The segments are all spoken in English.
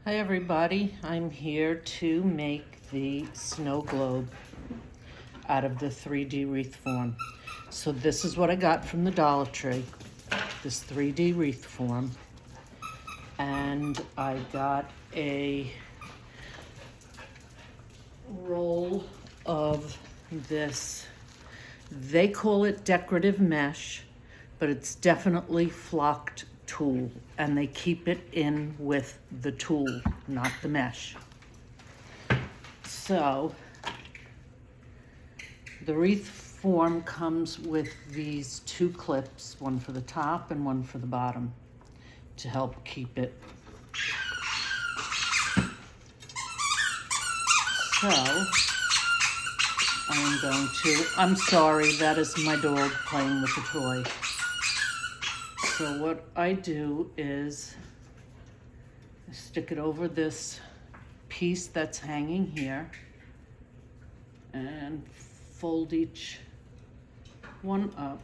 Hi everybody, I'm here to make the snow globe out of the 3D wreath form. So this is what I got from the Dollar Tree, this 3D wreath form. And I got a roll of this, they call it decorative mesh, but it's definitely flocked tulle, and they keep it in with the tulle, not the mesh. So the wreath form comes with these two clips, one for the top and one for the bottom, to help keep it. So I'm sorry, that is my dog playing with the toy. So what I do is I stick it over this piece that's hanging here and fold each one up.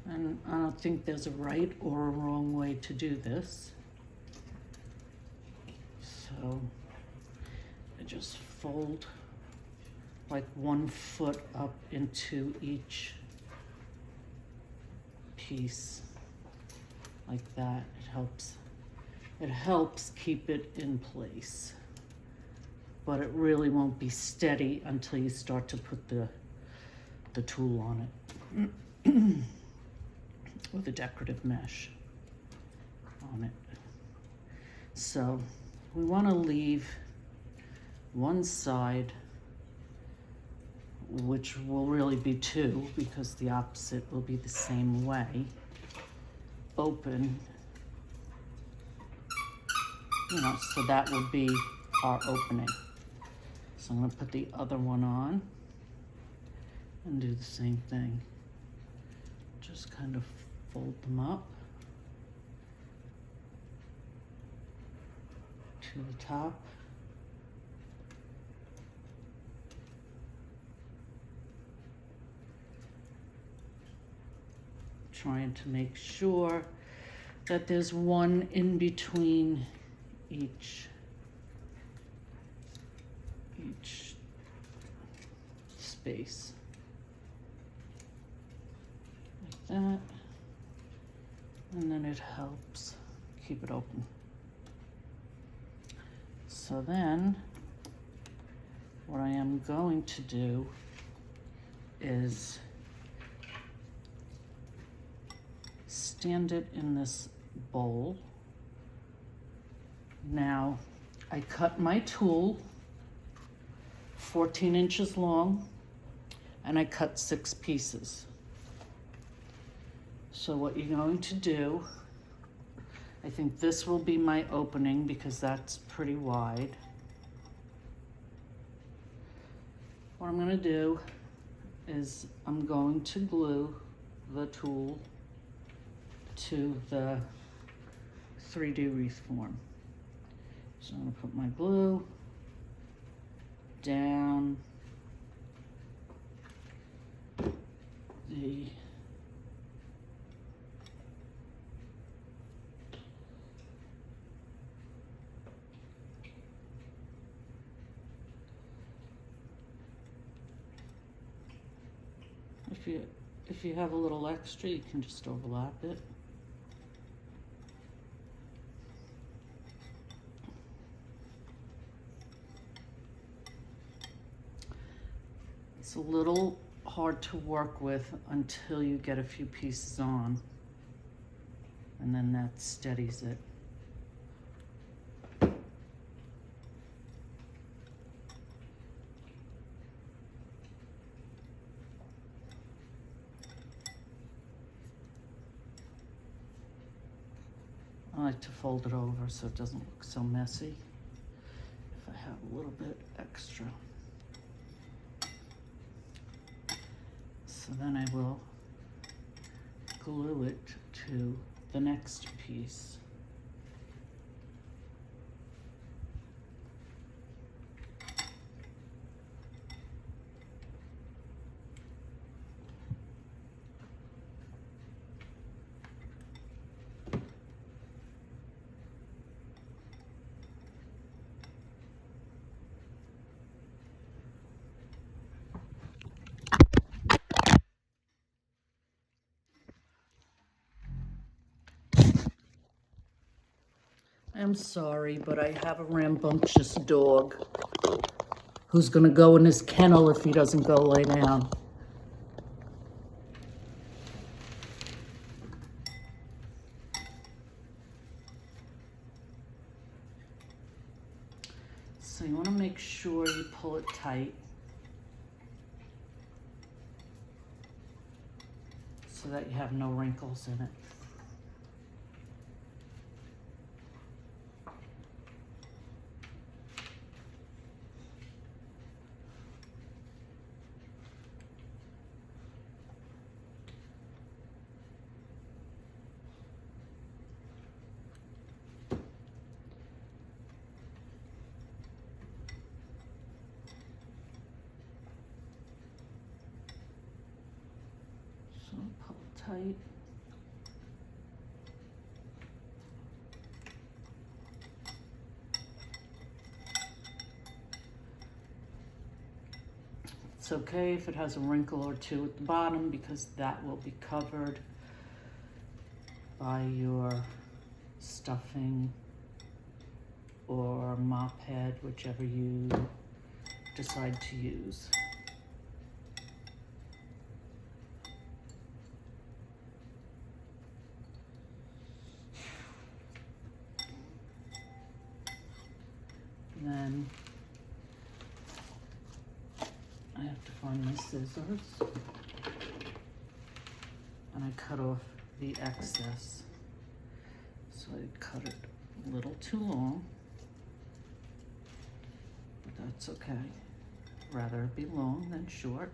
And I don't think there's a right or a wrong way to do this. So I just fold like 1 foot up into each piece like that. It helps keep it in place, but it really won't be steady until you start to put the tulle on it. With a decorative mesh on it. So we want to leave one side, which will really be two because the opposite will be the same way, open, so that will be our opening. So I'm going to put the other one on and do the same thing. Just kind of fold them up to the top. Trying to make sure that there's one in between each space. Like that. And then it helps keep it open. So then what I am going to do is stand it in this bowl. Now I cut my tulle 14 inches long and I cut 6 pieces. So what you're going to do, I think this will be my opening because that's pretty wide. What I'm going to do is I'm going to glue the tulle to the 3D wreath form. So I'm going to put my glue down the If you have a little extra, you can just overlap it. It's a little hard to work with until you get a few pieces on, and then that steadies it. I like to fold it over so it doesn't look so messy if I have a little bit extra. So then I will glue it to the next piece. I'm sorry, but I have a rambunctious dog who's gonna go in his kennel if he doesn't go lay down. So you wanna make sure you pull it tight so that you have no wrinkles in it. So pull it tight. It's okay if it has a wrinkle or two at the bottom because that will be covered by your stuffing or mop head, whichever you decide to use. Then I have to find my scissors and I cut off the excess. So I cut it a little too long, but that's okay. Rather it be long than short.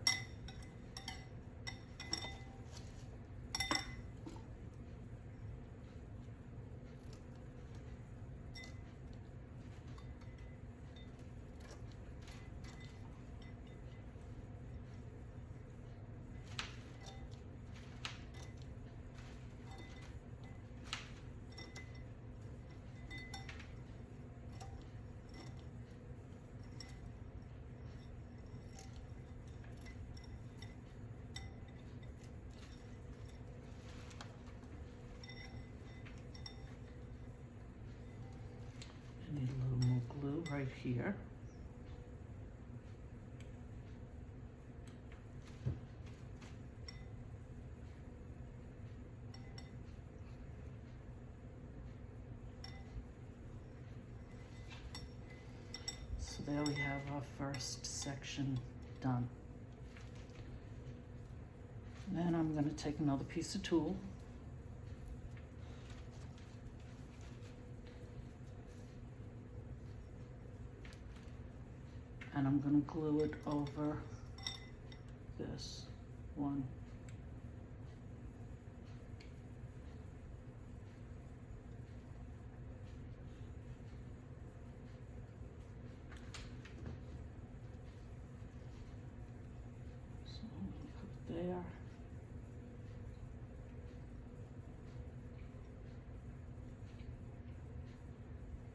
Need a little more glue right here. So there we have our first section done. Then I'm going to take another piece of tulle. And I'm going to glue it over this one. So I'm going to put it there.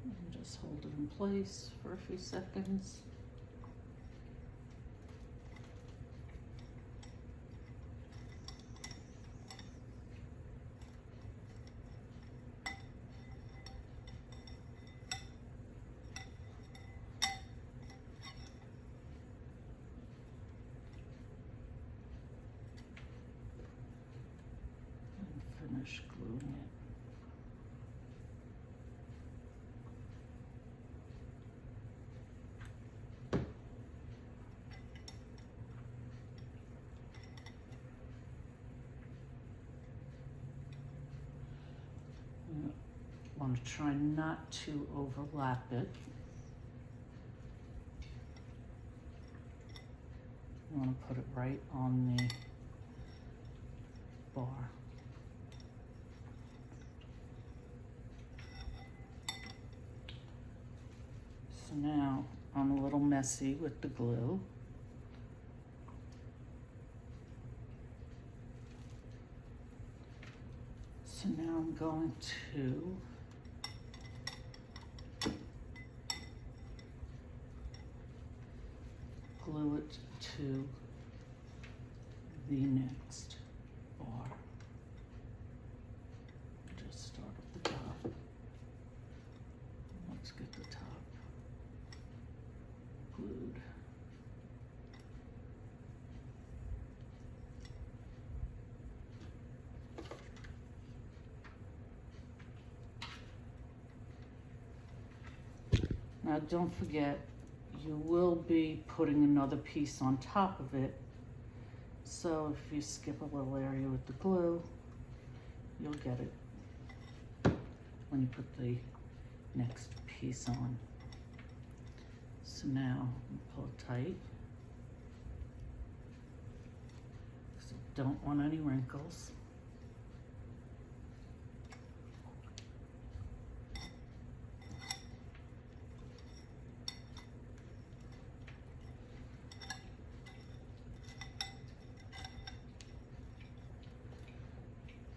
And just hold it in place for a few seconds. Finish gluing it. I want to try not to overlap it. I want to put it right on the bar. So now I'm a little messy with the glue. So now I'm going to glue it to the next bar. Just start at the top. Let's get the top glued. Now don't forget, you will be putting another piece on top of it. So if you skip a little area with the glue, you'll get it when you put the next piece on. So now pull it tight, because I don't want any wrinkles.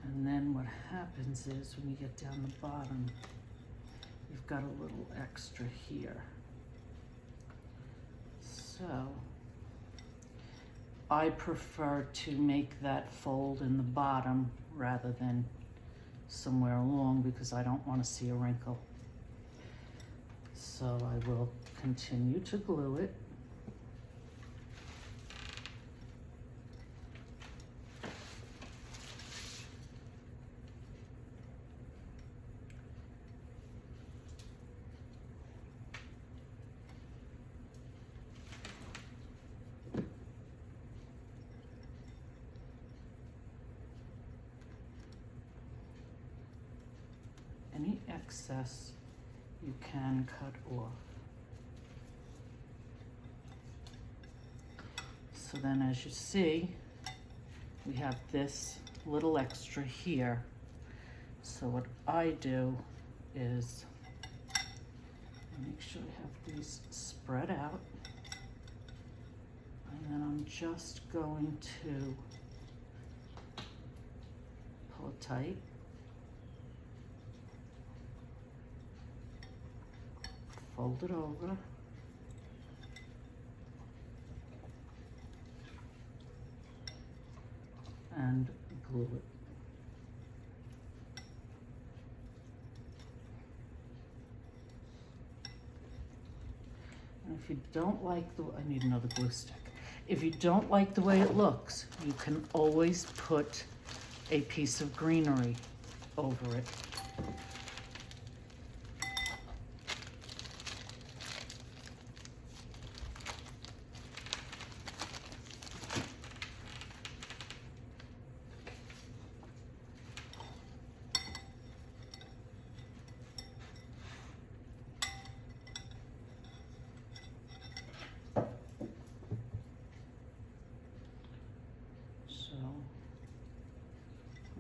And then what happens is when you get down the bottom, you've got a little extra here. So I prefer to make that fold in the bottom rather than somewhere along, because I don't want to see a wrinkle. So I will continue to glue it. Any excess you can cut off. So then, as you see, we have this little extra here. So what I do is make sure I have these spread out, and then I'm just going to pull it tight. Fold it over, and glue it. And if you don't like the, I need another glue stick. If you don't like the way it looks, you can always put a piece of greenery over it.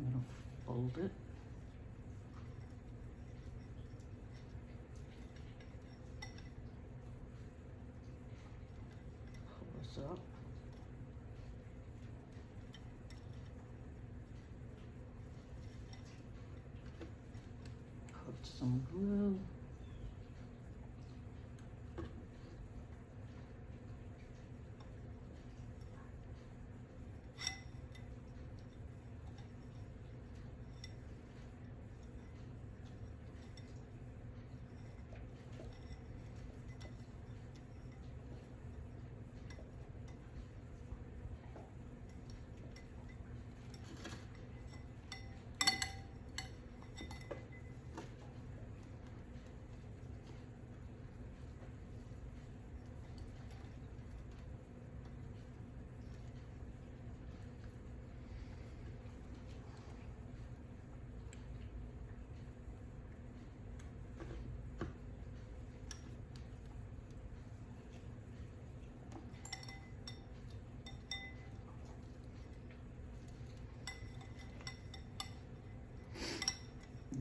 I'm going to fold it. Pull this up. Put some glue.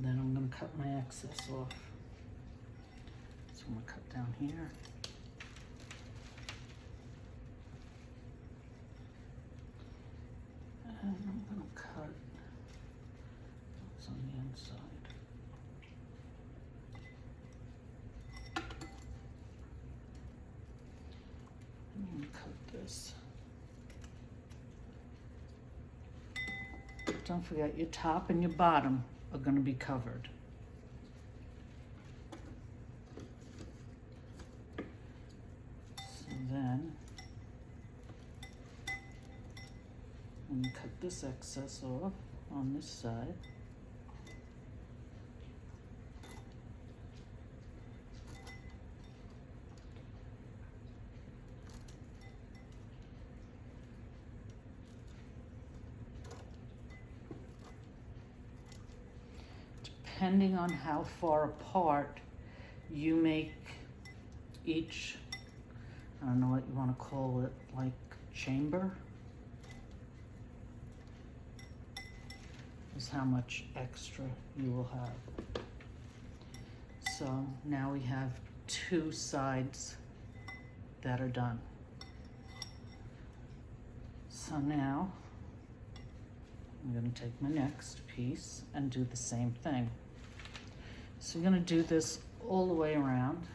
then I'm going to cut my excess off. So I'm going to cut down here. And I'm going to cut what's on the inside. I'm going to cut this. Don't forget, your top and your bottom are going to be covered. So then, I'm going to cut this excess off on this side. Depending on how far apart you make each, I don't know what you want to call it, like chamber, is how much extra you will have. So now we have 2 sides that are done. So now I'm going to take my next piece and do the same thing. So you're going to do this all the way around.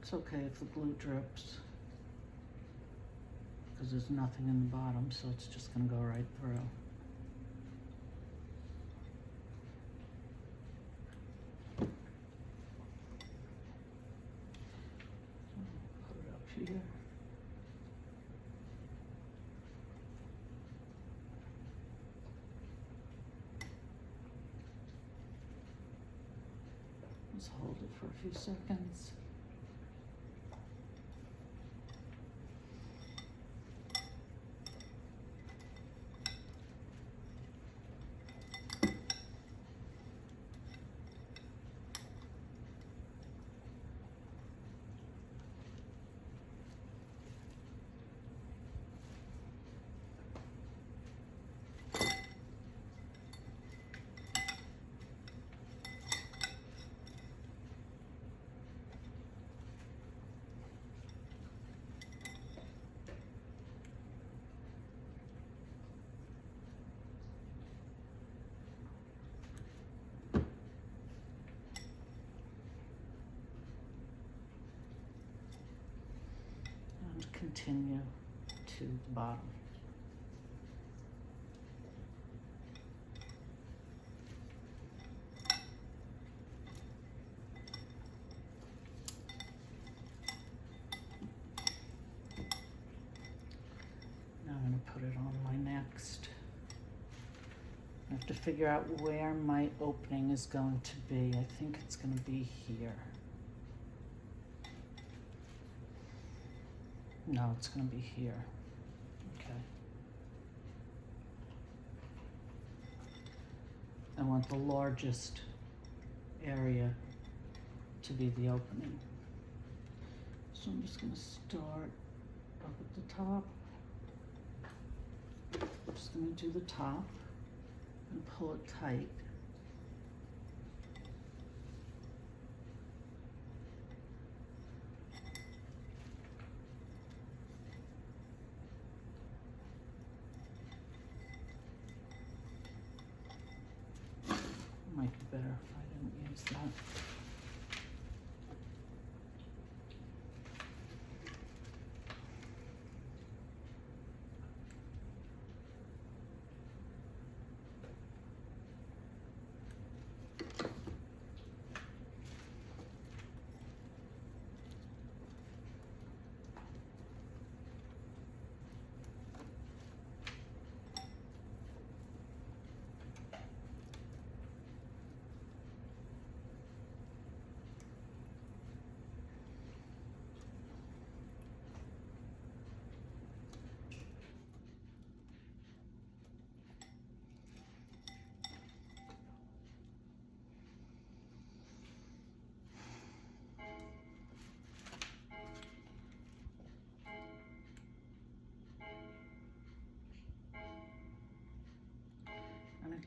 It's okay if the glue drips, because there's nothing in the bottom, so it's just going to go right through. Here. Let's hold it for a few seconds. Continue to the bottom. Now I'm going to put it on my next. I have to figure out where my opening is going to be. I think it's going to be here. No, it's going to be here. Okay. I want the largest area to be the opening. So I'm just going to start up at the top. I'm just going to do the top and pull it tight. Might be better if I didn't use that.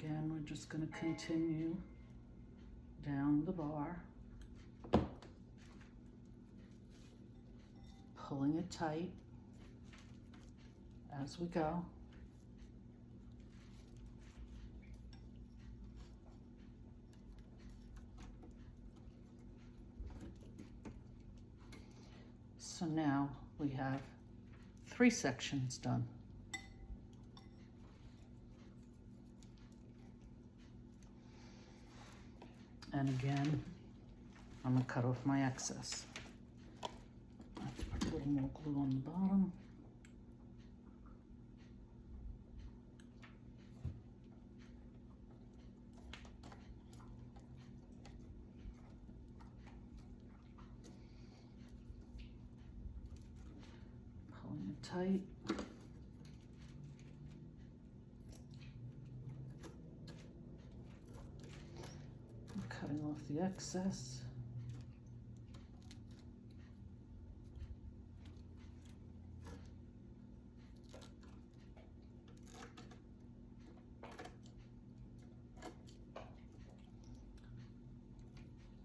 again, we're just going to continue down the bar, pulling it tight as we go. So now we have 3 sections done. And again, I'm gonna cut off my excess. Let's put a little more glue on the bottom. Pulling it tight. Cutting off the excess.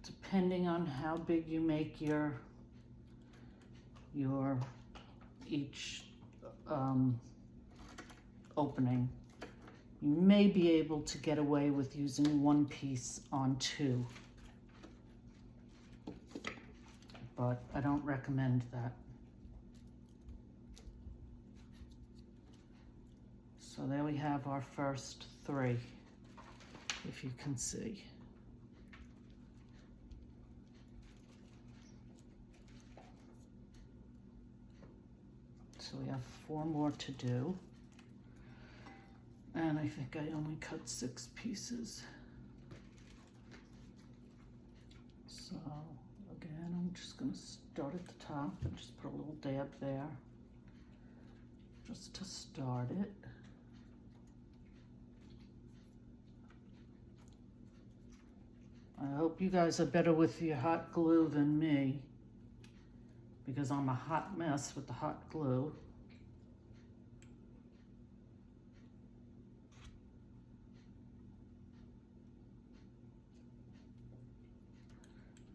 Depending on how big you make your each opening, you may be able to get away with using 1 piece on 2, but I don't recommend that. So there we have our first 3, if you can see. So we have 4 more to do. And I think I only cut 6 pieces. So again, I'm just gonna start at the top and just put a little dab there, just to start it. I hope you guys are better with your hot glue than me, because I'm a hot mess with the hot glue.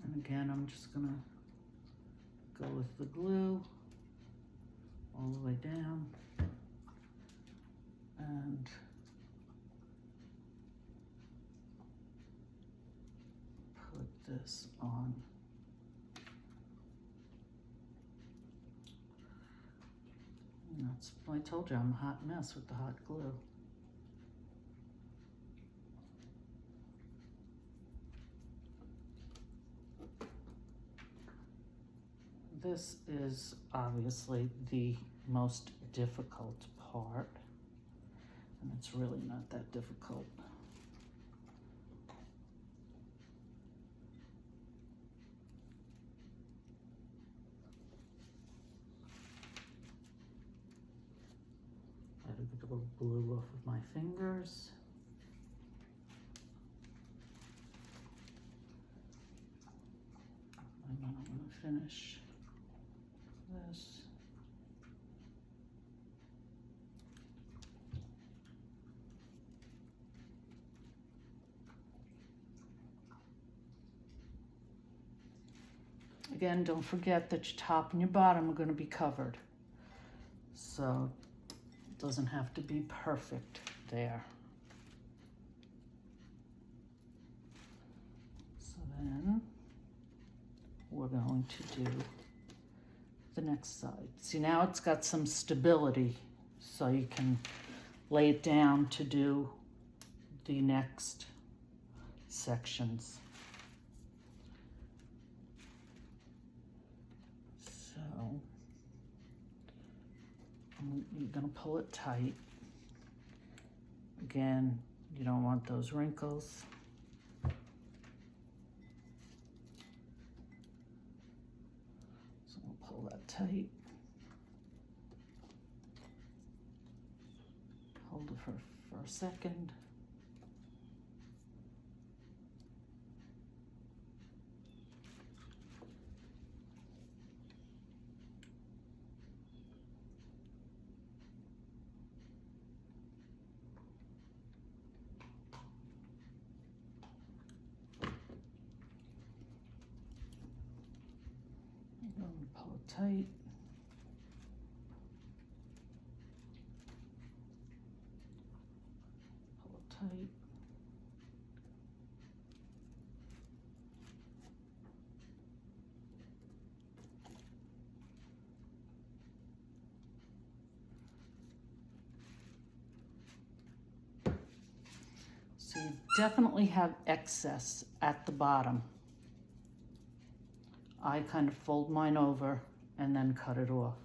And again, I'm just gonna go with the glue all the way down and put this on. And that's, I told you I'm a hot mess with the hot glue. This is obviously the most difficult part, and it's really not that difficult. I had to get a little glue off of my fingers. And then I'm going to finish this. Again, don't forget that your top and your bottom are going to be covered. So it doesn't have to be perfect there. So then we're going to do the next side. See, now it's got some stability, so you can lay it down to do the next sections. So you're gonna pull it tight. Again, you don't want those wrinkles. Pull that tight. Hold it for a second. I'm going to pull it tight. Pull it tight. So you definitely have excess at the bottom. I kind of fold mine over and then cut it off.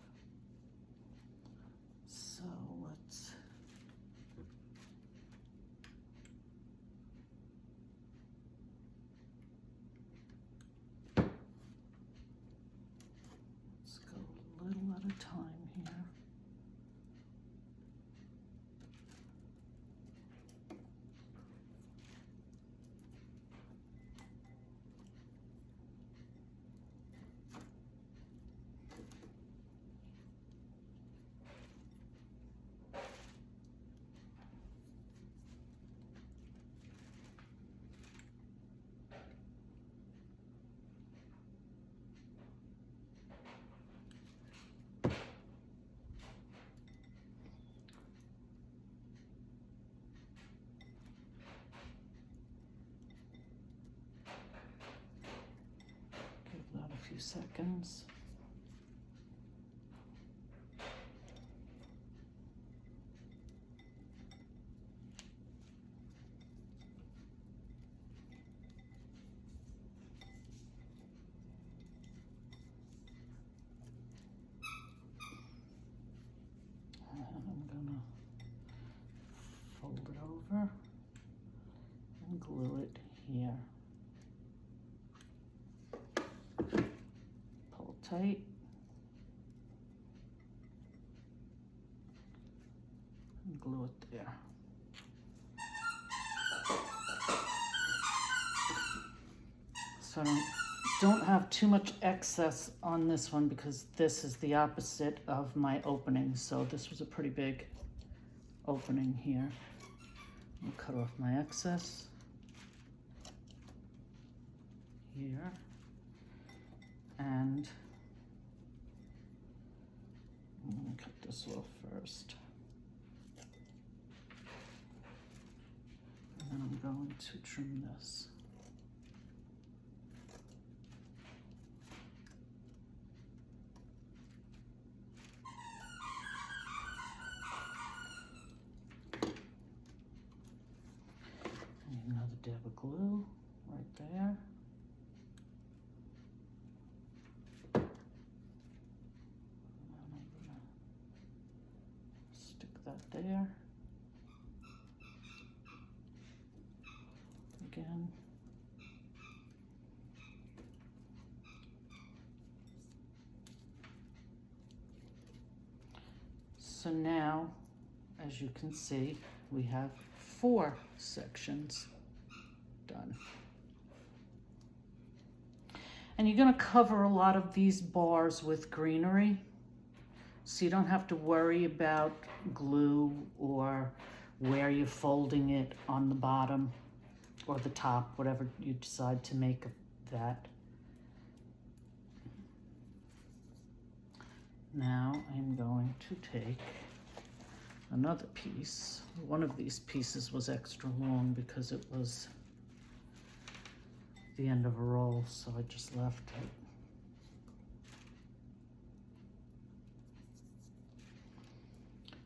So let's go a little at a time here. Give that a few seconds. And I'm gonna fold it over and glue it here. Pull tight. And glue it there. So I don't have too much excess on this one because this is the opposite of my opening. So this was a pretty big opening here. I'll cut off my excess here. And I'm gonna cut this off first. And then I'm going to trim this. Another dab of glue right there. And I'm gonna stick that there. Again. So now, as you can see, we have 4 sections done. And you're going to cover a lot of these bars with greenery, so you don't have to worry about glue or where you're folding it on the bottom or the top, whatever you decide to make of that. Now I'm going to take another piece. One of these pieces was extra long because it was the end of a roll, so I just left it.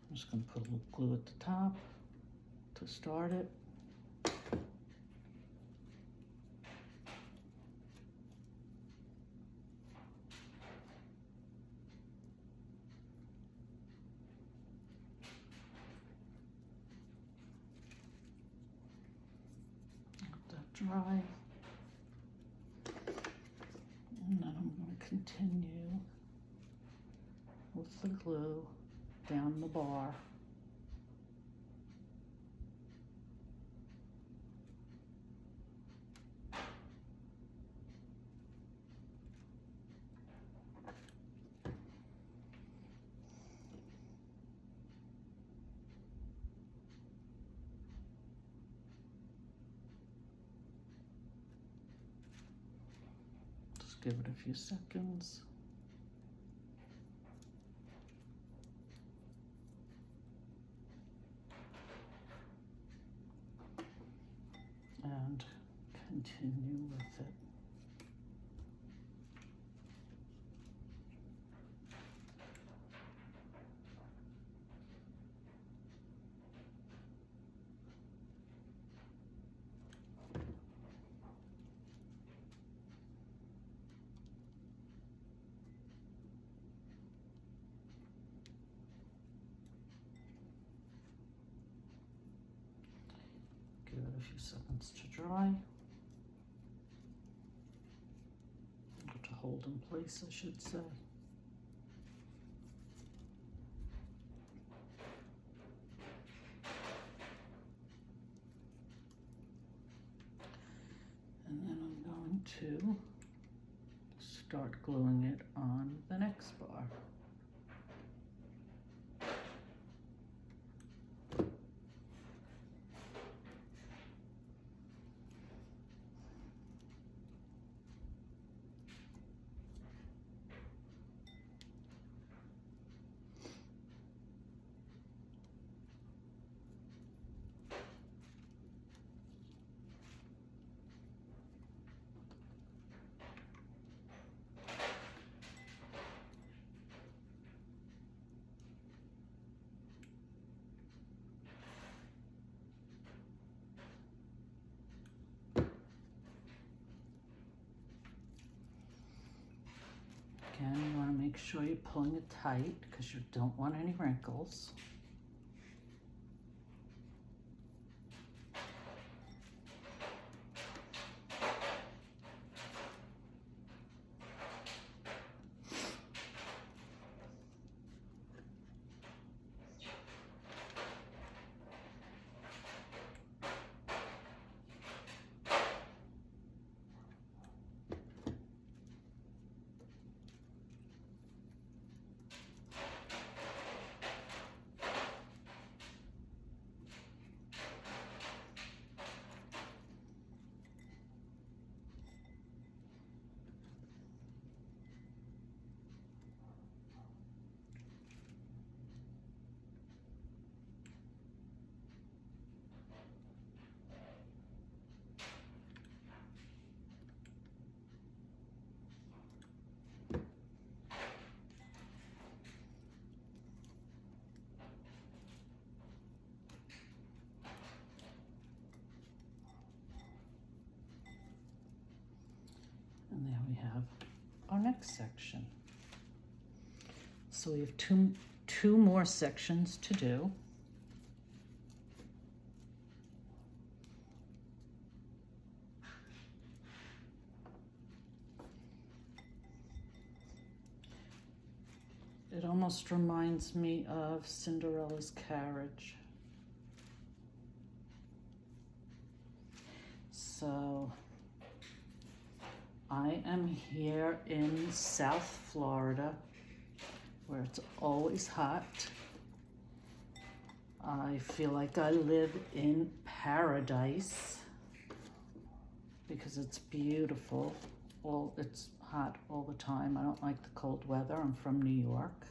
I'm just going to put a little glue at the top to start it. Let that dry. And then I'm going to continue with the glue down the bar. Just give it a few seconds. and continue with it. Give it a few seconds to dry. Or to hold in place, I should say. And then I'm going to start gluing it on the next bar. Again, you want to make sure you're pulling it tight because you don't want any wrinkles. And there we have our next section. So we have two more sections to do. It almost reminds me of Cinderella's carriage. So I am here in South Florida, where it's always hot. I feel like I live in paradise because it's beautiful. Well, it's hot all the time. I don't like the cold weather. I'm from New York.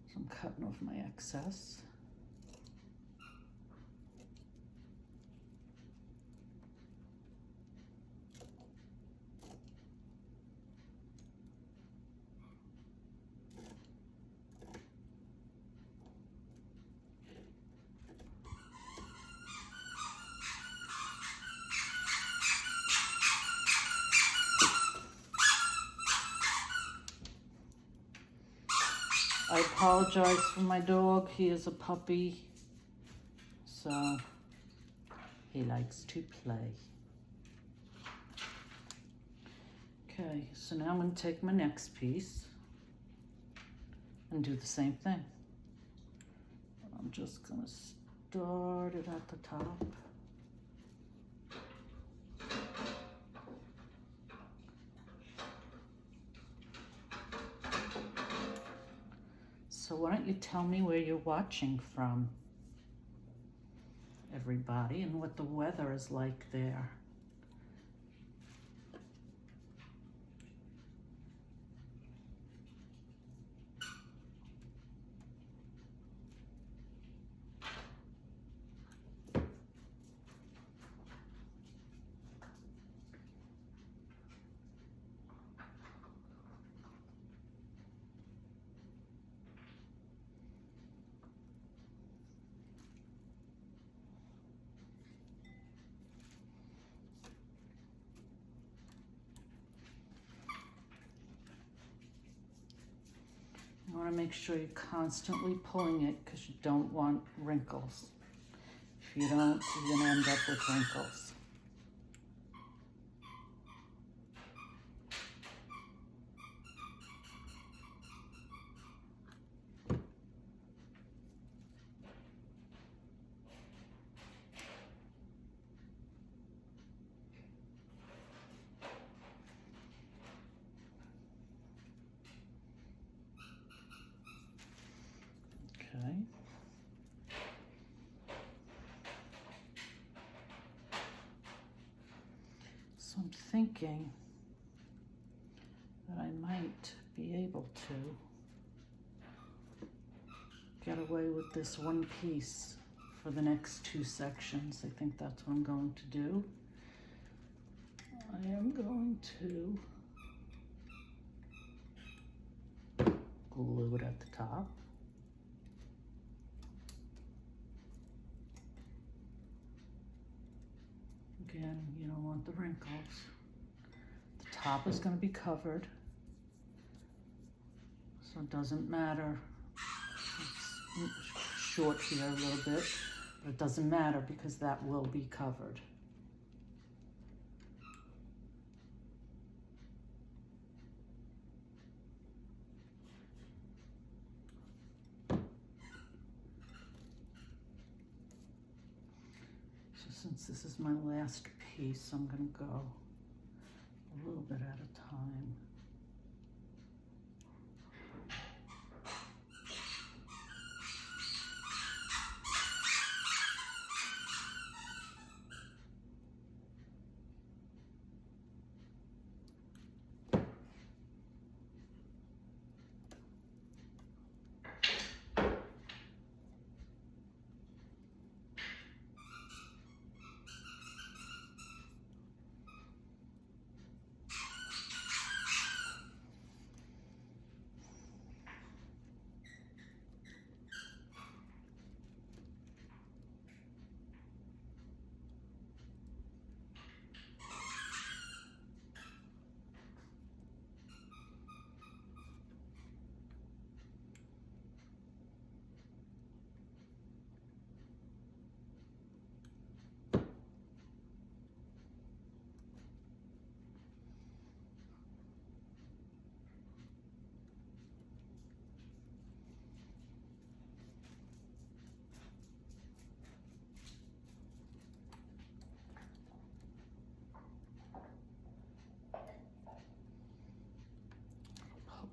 So I'm cutting off my excess. I apologize for my dog. He is a puppy, so he likes to play. Okay, so now I'm going to take my next piece and do the same thing. I'm just going to start it at the top. So why don't you tell me where you're watching from, everybody, and what the weather is like there. want to make sure you're constantly pulling it because you don't want wrinkles. If you don't, you're going to end up with wrinkles. Okay. So I'm thinking that I might be able to get away with this one piece for the next 2 sections. I think that's what I'm going to do. I am going to glue it at the top. Again, you don't want the wrinkles. The top is going to be covered, so it doesn't matter. It's short here a little bit, but it doesn't matter because that will be covered. Since this is my last piece, I'm going to go a little bit at a time.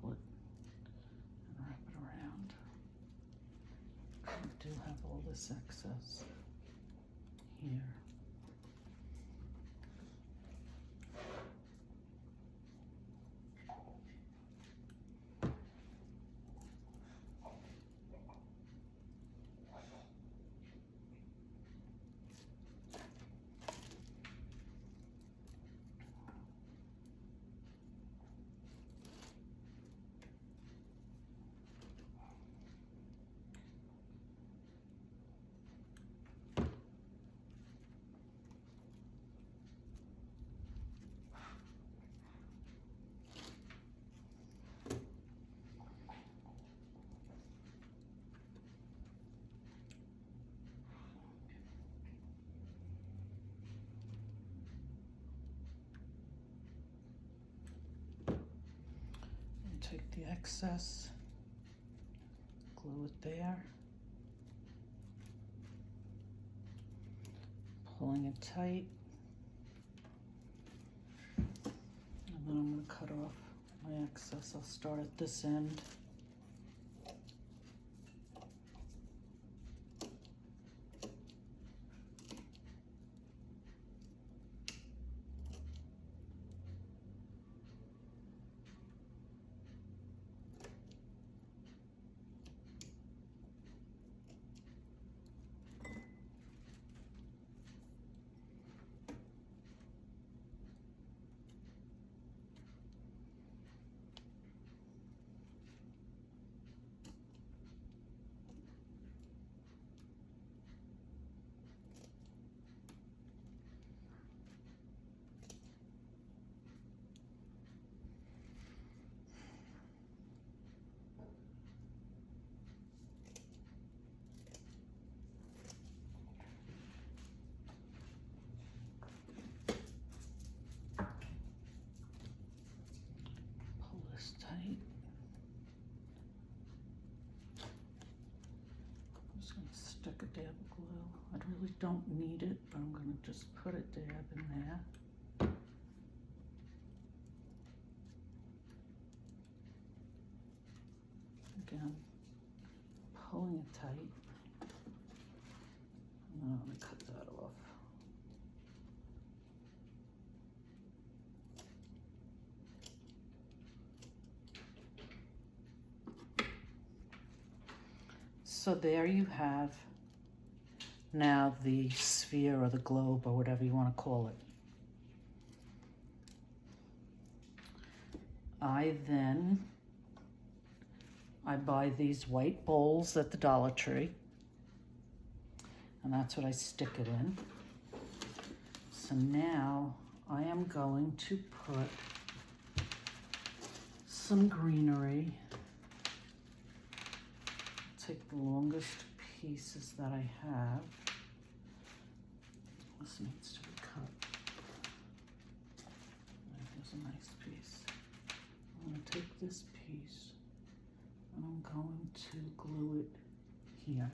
Pull it and wrap it around. I do have all this excess here. Take the excess, glue it there, pulling it tight, and then I'm going to cut off my excess. I'll start at this end. tight. I'm just going to stick a dab of glue. I really don't need it, but I'm going to just put a dab in there. Again, pulling it tight. Now I'm going to cut that off. So there you have now the sphere or the globe or whatever you want to call it. I buy these white bowls at the Dollar Tree, and that's what I stick it in. So now I am going to put some greenery. Take the longest pieces that I have. This needs to be cut. There's a nice piece. I'm going to take this piece and I'm going to glue it here.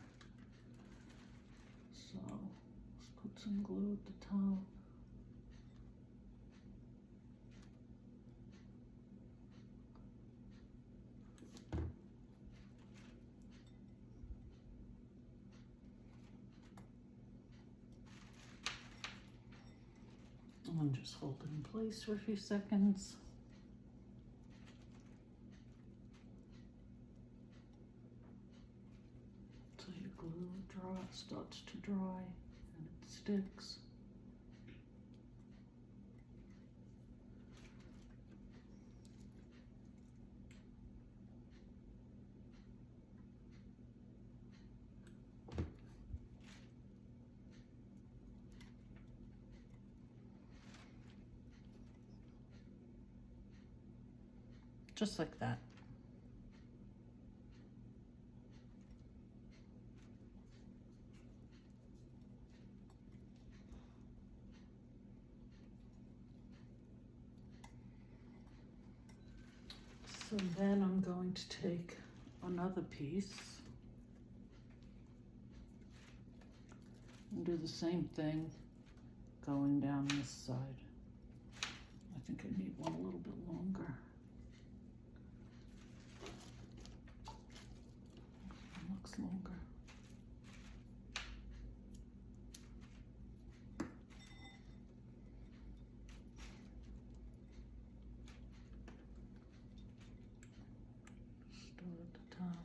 So let's put some glue at the top. And just hold it in place for a few seconds. Till your glue starts to dry and it sticks. Just like that. So then I'm going to take another piece and do the same thing going down this side. I think I need one a little bit longer. Looks longer. Start at the top.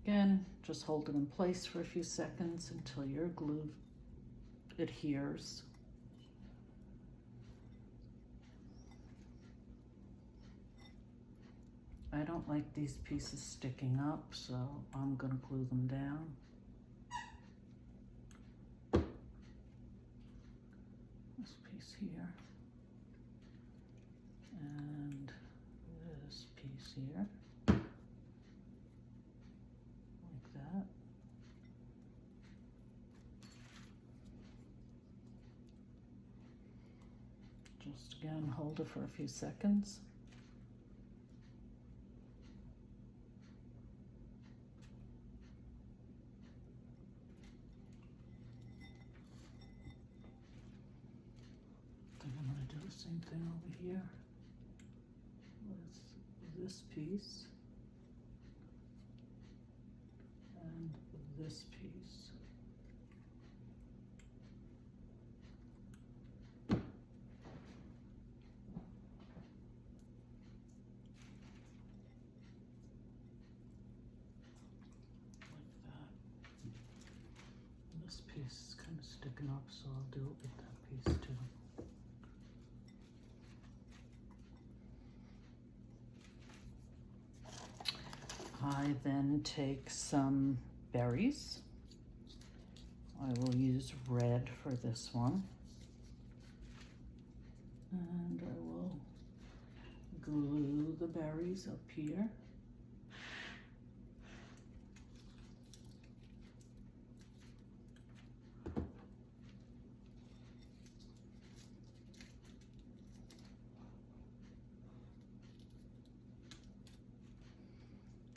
Again, just hold it in place for a few seconds until your glue adheres. I don't like these pieces sticking up, so I'm going to glue them down. This piece here. And this piece here. That. Just again, hold it for a few seconds. I think I'm going to do the same thing over here with this piece and this piece. This piece is kind of sticking up, so I'll do it with that piece too. I then take some berries. I will use red for this one. And I will glue the berries up here.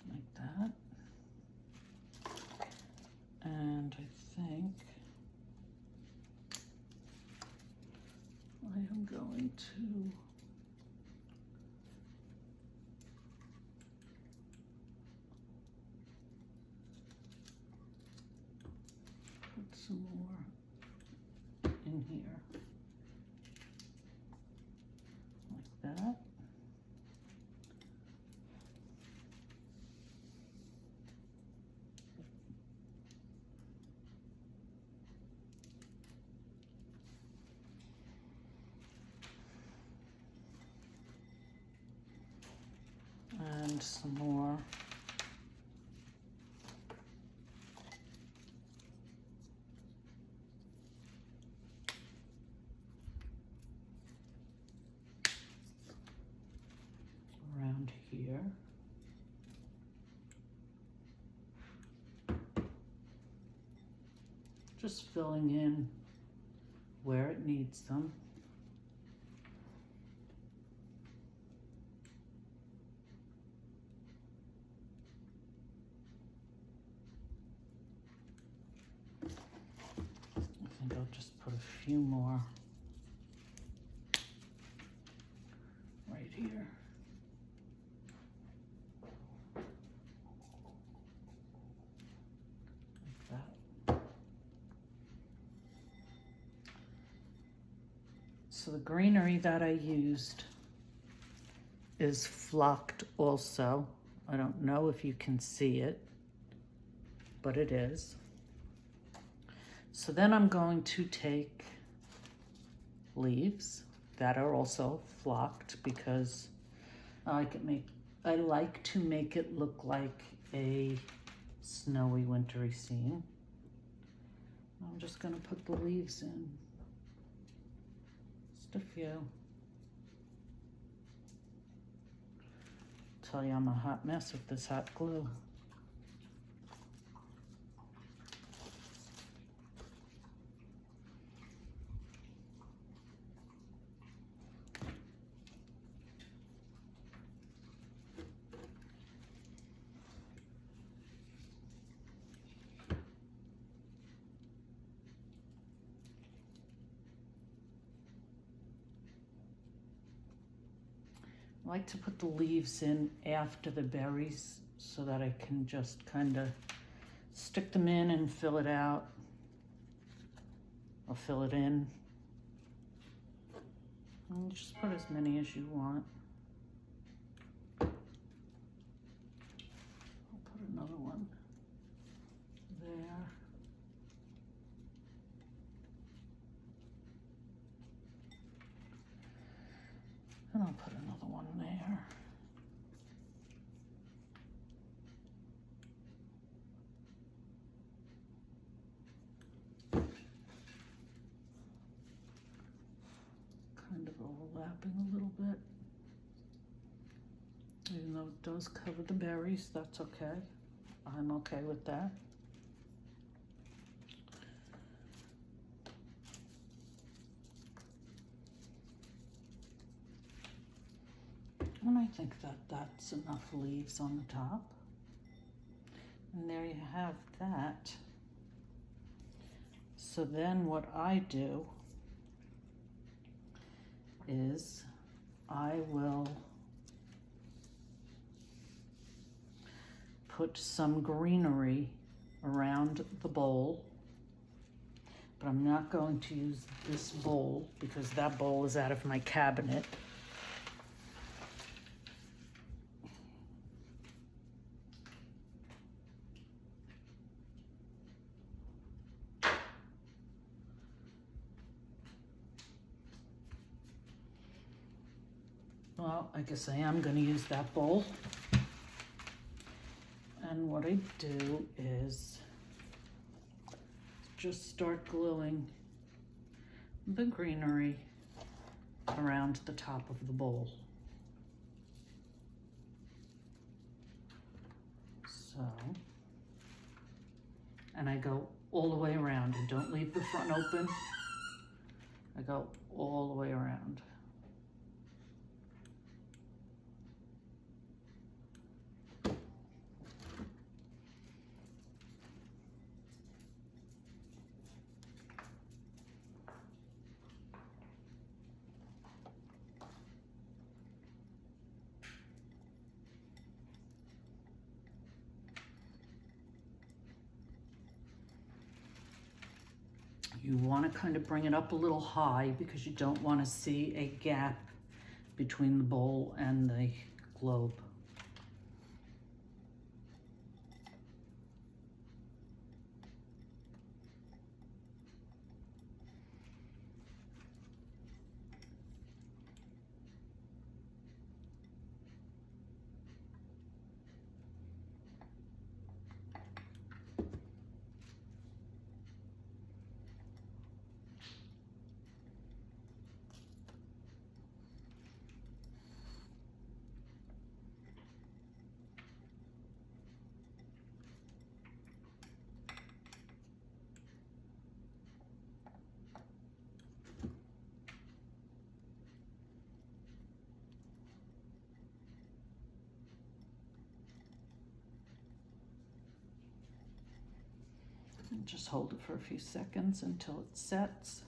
Like that. And I think I am going to put some more in here, like that. And some more. Around here. Just filling in where it needs them. I think I'll just put a few more right here. Like that. So the greenery that I used is flocked also. I don't know if you can see it, but it is. So then I'm going to take leaves that are also flocked because I like to make it look like a snowy, wintry scene. I'm just gonna put the leaves in. Just a few. Tell you I'm a hot mess with this hot glue. I like to put the leaves in after the berries so that I can just kind of stick them in and fill it out, or fill it in. And just put as many as you want. I'll put another one there. And I'll put another one there. Kind of overlapping a little bit. Even though it does cover the berries, that's okay. I'm okay with that. And I think that that's enough leaves on the top. And there you have that. So then what I do is I will put some greenery around the bowl, but I'm not going to use this bowl because that bowl is out of my cabinet. Well, I guess I am going to use that bowl. And what I do is just start gluing the greenery around the top of the bowl. So, and I go all the way around. I don't leave the front open. I go all the way around. You want to kind of bring it up a little high because you don't want to see a gap between the bowl and the globe. And just hold it for a few seconds until it sets.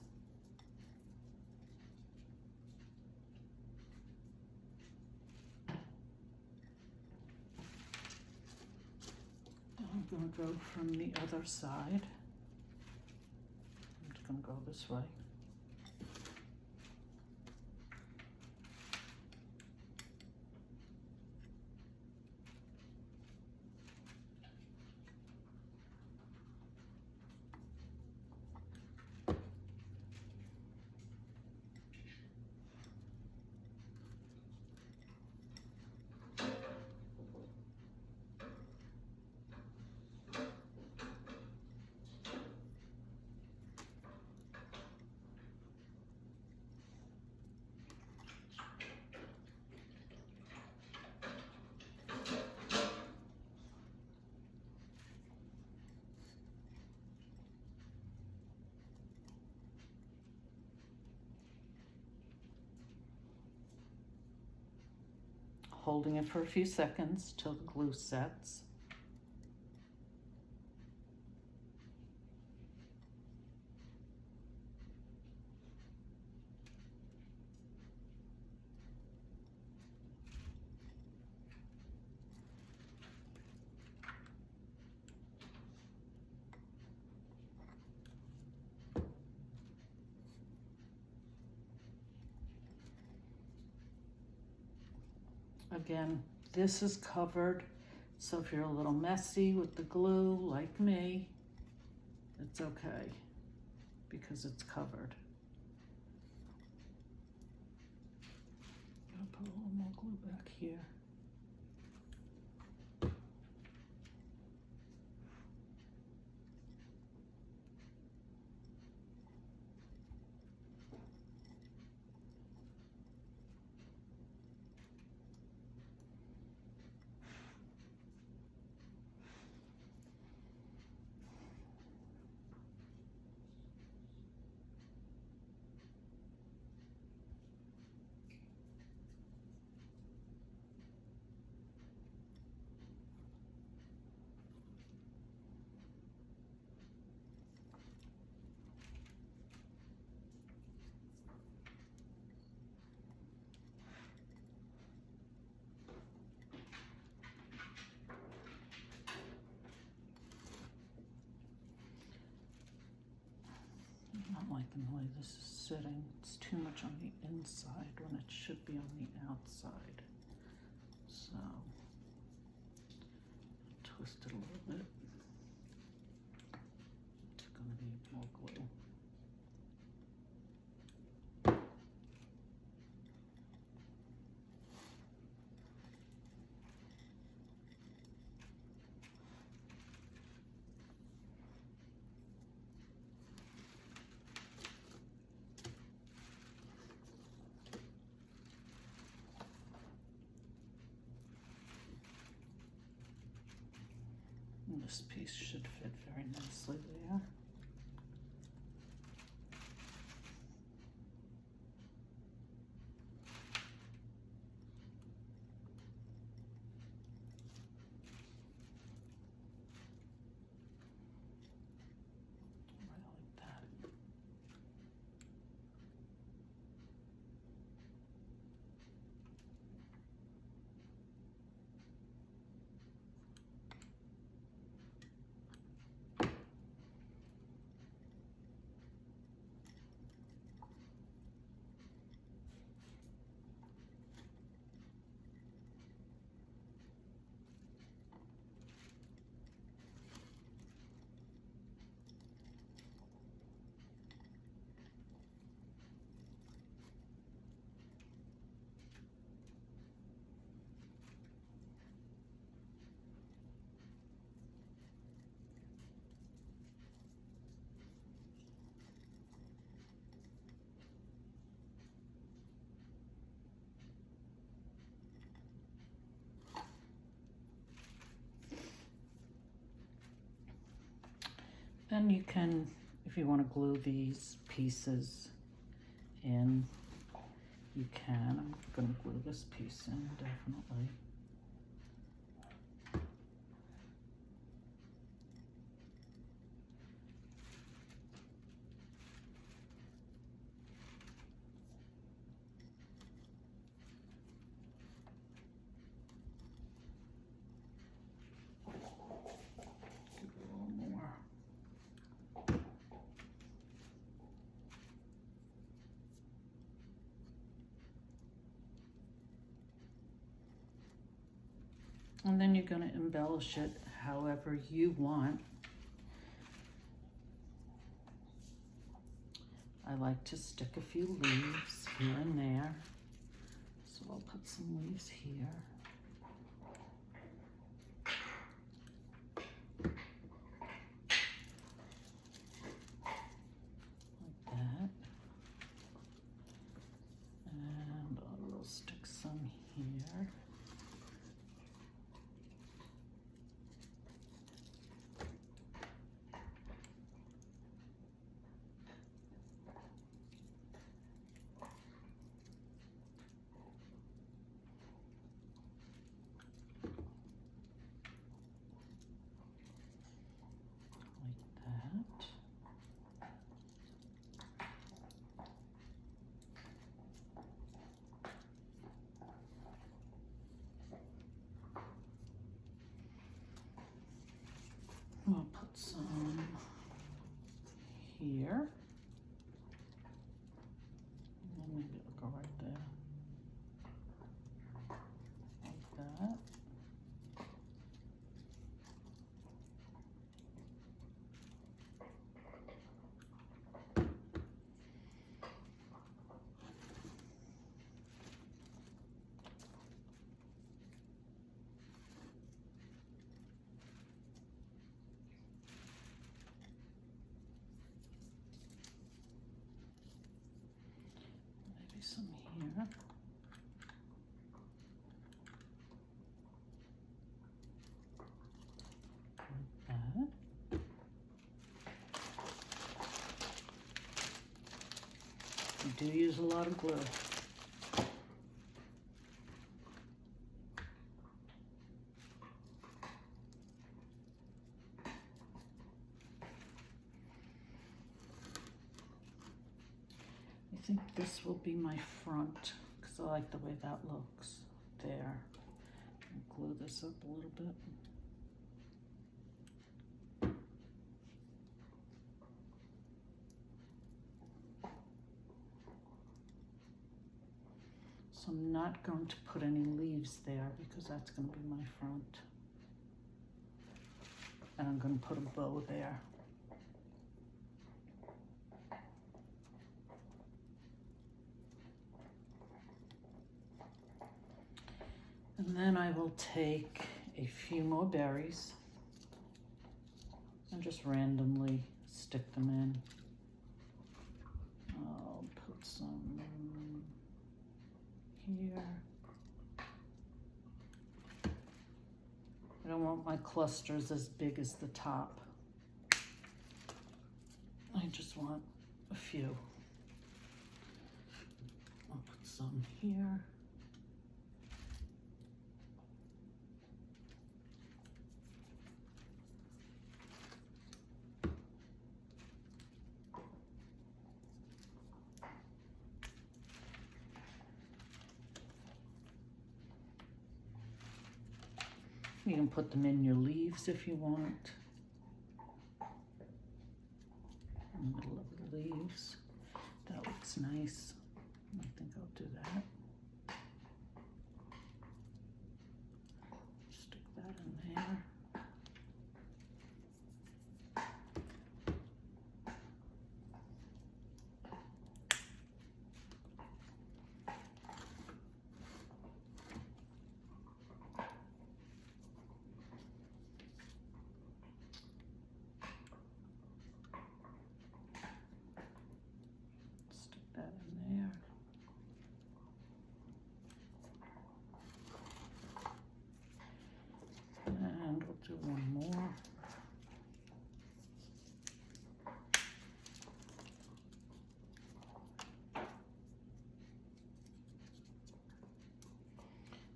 I'm going to go from the other side. I'm just going to go this way. Holding it for a few seconds till the glue sets. Again, this is covered, so if you're a little messy with the glue, like me, it's okay, because it's covered. I'll put a little more glue back here. not liking the way this is sitting. It's too much on the inside when it should be on the outside. So, twist it a little bit. It's gonna need more glue. And this piece should fit very nicely there. Right like that. Then you can, if you want to glue these pieces in, you can. I'm going to glue this piece in, definitely. Give it a little more. And then you're going to embellish it however you want. I like to stick a few leaves here and there. So I'll put some leaves here. Like that. And I will stick some here. I'll put some here. And maybe it'll go right there. Like that. Some here. Like that. You do use a lot of glue. I think this will be my front because I like the way that looks there. I'll glue this up a little bit. So I'm not going to put any leaves there because that's going to be my front. And I'm going to put a bow there. And then I will take a few more berries and just randomly stick them in. I'll put some here. I don't want my clusters as big as the top. I just want a few. I'll put some here. You can put them in your leaves if you want. In the middle of the leaves. That looks nice. I think I'll do that. Stick that in there. That in there. And we'll do one more.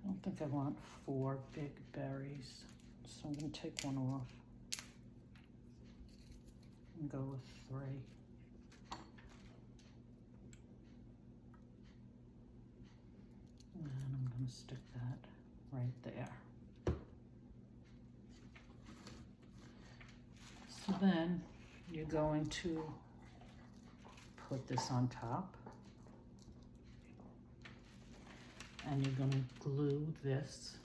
I don't think I want 4 big berries, so I'm going to take one off and go with 3. And I'm going to stick that right there. So then you're going to put this on top. And you're going to glue this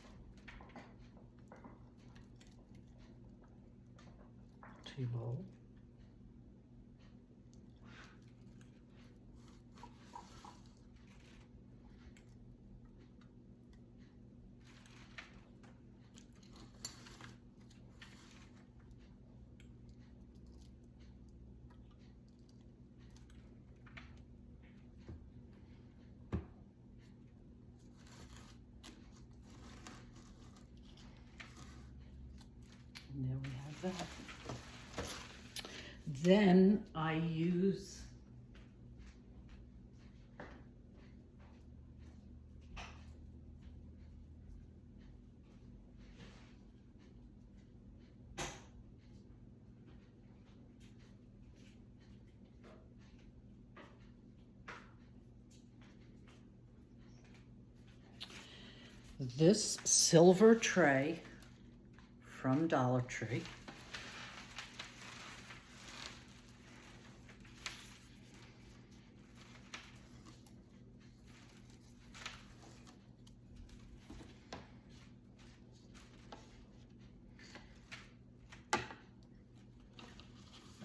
to your bowl. And there we have that. Then I use this silver tray from Dollar Tree.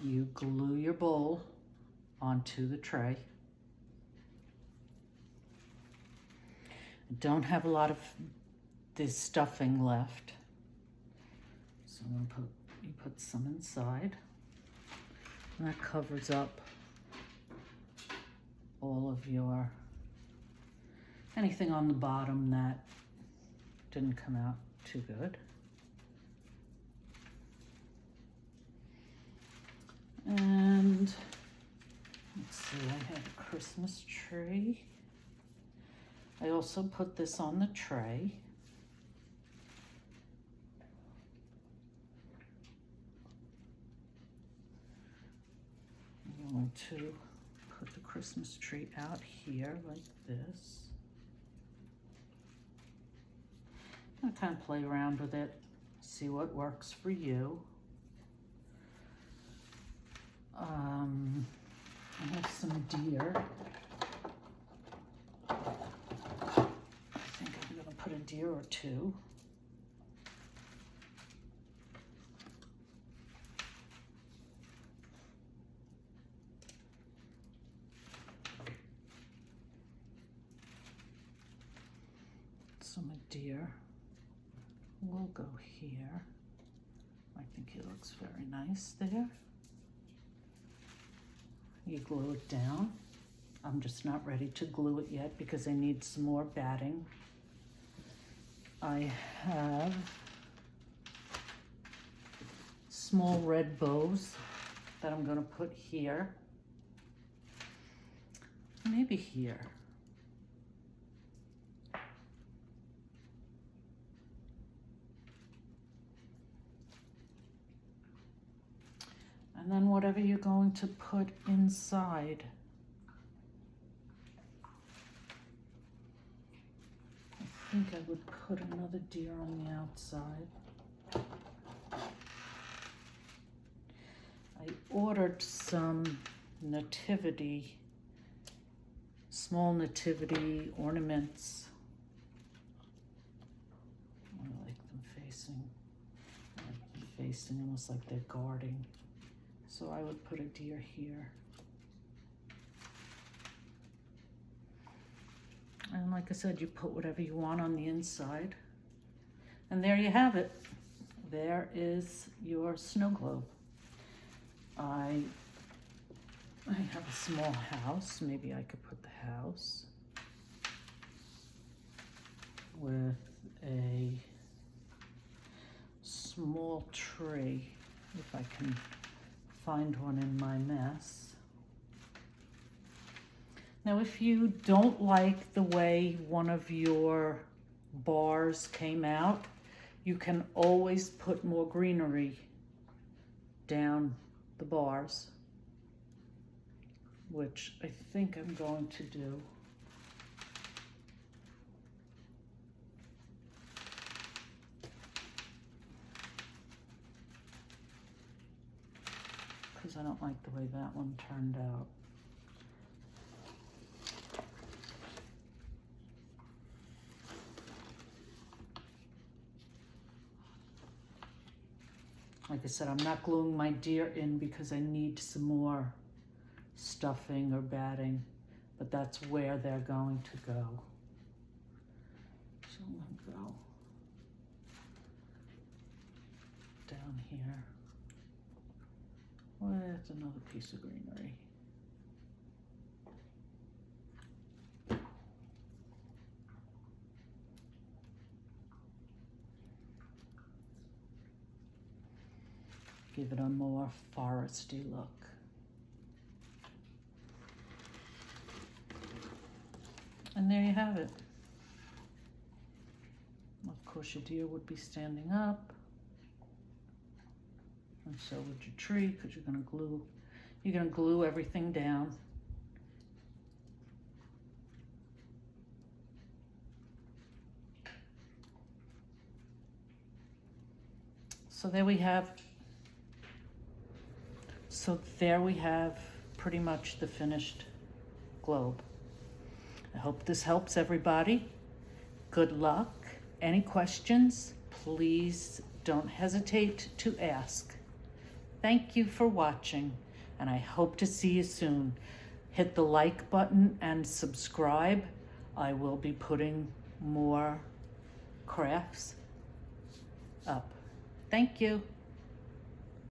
You glue your bowl onto the tray. I don't have a lot of this stuffing left. So I'm gonna put some inside. And that covers up all of your, anything on the bottom that didn't come out too good. And let's see, I have a Christmas tree. I also put this on the tray. I'm going to put the Christmas tree out here like this. I'm gonna kind of play around with it, see what works for you. I have some deer. put a deer or two. So my deer will go here. I think he looks very nice there. You glue it down. I'm just not ready to glue it yet because I need some more batting. I have small red bows that I'm going to put here. Maybe here. And then whatever you're going to put inside. I think I would put another deer on the outside. I ordered some nativity, small nativity ornaments. I like them facing. I like them facing almost like they're guarding. So I would put a deer here. And like I said, you put whatever you want on the inside. And there you have it. There is your snow globe. I have a small house. Maybe I could put the house with a small tree, if I can find one in my mess. Now, if you don't like the way one of your bars came out, you can always put more greenery down the bars, which I think I'm going to do. Because I don't like the way that one turned out. Like I said, I'm not gluing my deer in because I need some more stuffing or batting, but that's where they're going to go. So I'm going to go down here with another piece of greenery. Give it a more foresty look. And there you have it. Of course, your deer would be standing up. And so would your tree, because you're gonna glue everything down. So there we have pretty much the finished globe. I hope this helps everybody. Good luck. Any questions, please don't hesitate to ask. Thank you for watching, and I hope to see you soon. Hit the like button and subscribe. I will be putting more crafts up. Thank you.